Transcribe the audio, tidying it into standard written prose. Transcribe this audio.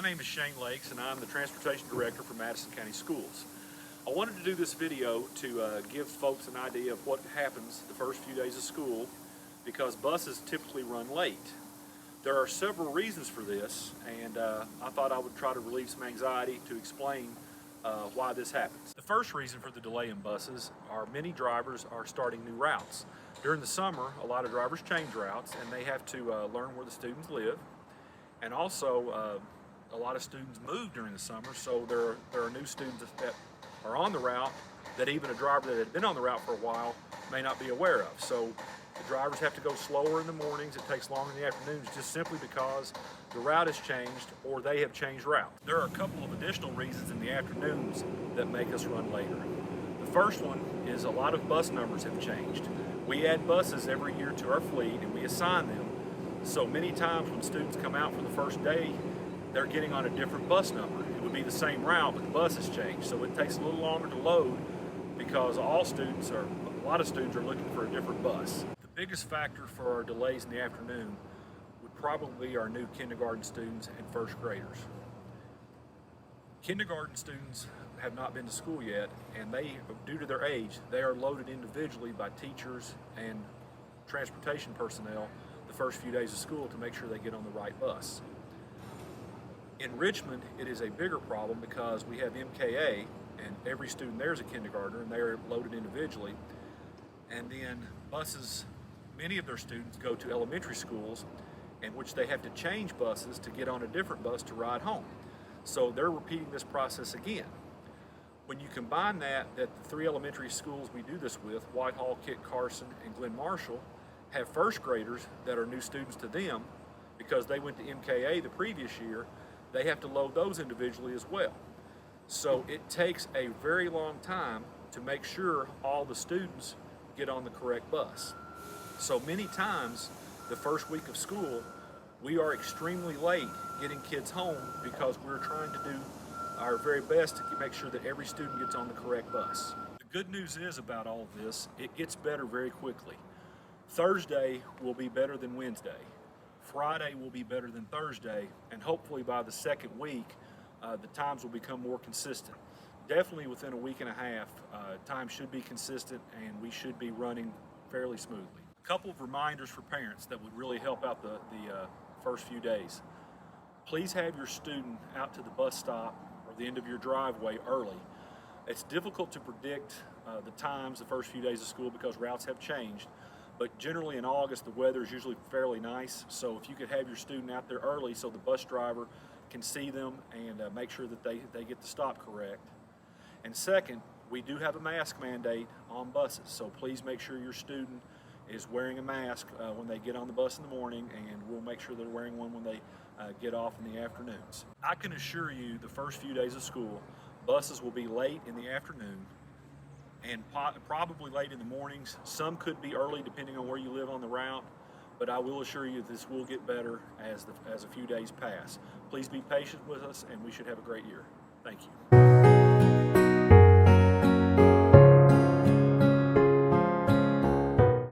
name is Shane Lakes and I'm the Transportation Director for Madison County Schools. I wanted to do this video to give folks an idea of what happens the first few days of school because buses typically run late. There are several reasons for this, and I thought I would try to relieve some anxiety to explain why this happens. The first reason for the delay in buses are many drivers are starting new routes. During the summer, a lot of drivers change routes and they have to learn where the students live. And also, a lot of students move during the summer, so there are new students that are on the route that even a driver that had been on the route for a while may not be aware of. So the drivers have to go slower in the mornings, it takes longer in the afternoons just simply because the route has changed or they have changed route. There are a couple of additional reasons in the afternoons that make us run later. The first one is a lot of bus numbers have changed. We add buses every year to our fleet and we assign them. So many times when students come out for the first day, they're getting on a different bus number. It would be the same route, but the bus has changed. So it takes a little longer to load because a lot of students are looking for a different bus. The biggest factor for our delays in the afternoon would probably be our new kindergarten students and first graders. Kindergarten students have not been to school yet, and due to their age, they are loaded individually by teachers and transportation personnel the first few days of school to make sure they get on the right bus. In Richmond, it is a bigger problem because we have MKA and every student there is a kindergartner and they are loaded individually. And then buses, many of their students go to elementary schools in which they have to change buses to get on a different bus to ride home. So they're repeating this process again. When you combine that the three elementary schools we do this with, Whitehall, Kit Carson, and Glen Marshall, have first graders that are new students to them because they went to MKA the previous year, they have to load those individually as well. So it takes a very long time to make sure all the students get on the correct bus. So many times, the first week of school, we are extremely late getting kids home because we're trying to do our very best to make sure that every student gets on the correct bus. The good news is about all of this, it gets better very quickly. Thursday will be better than Wednesday. Friday will be better than Thursday, and hopefully by the second week, the times will become more consistent. Definitely within a week and a half, time should be consistent and we should be running fairly smoothly. A couple of reminders for parents that would really help out the first few days. Please have your student out to the bus stop or the end of your driveway early. It's difficult to predict the times the first few days of school because routes have changed. But generally in August, the weather is usually fairly nice. So if you could have your student out there early so the bus driver can see them and make sure that they get the stop correct. And second, we do have a mask mandate on buses. So please make sure your student is wearing a mask when they get on the bus in the morning, and we'll make sure they're wearing one when they get off in the afternoons. I can assure you the first few days of school, buses will be late in the afternoon and probably late in the mornings. Some could be early depending on where you live on the route, but I will assure you this will get better as a few days pass. Please be patient with us and we should have a great year. Thank you.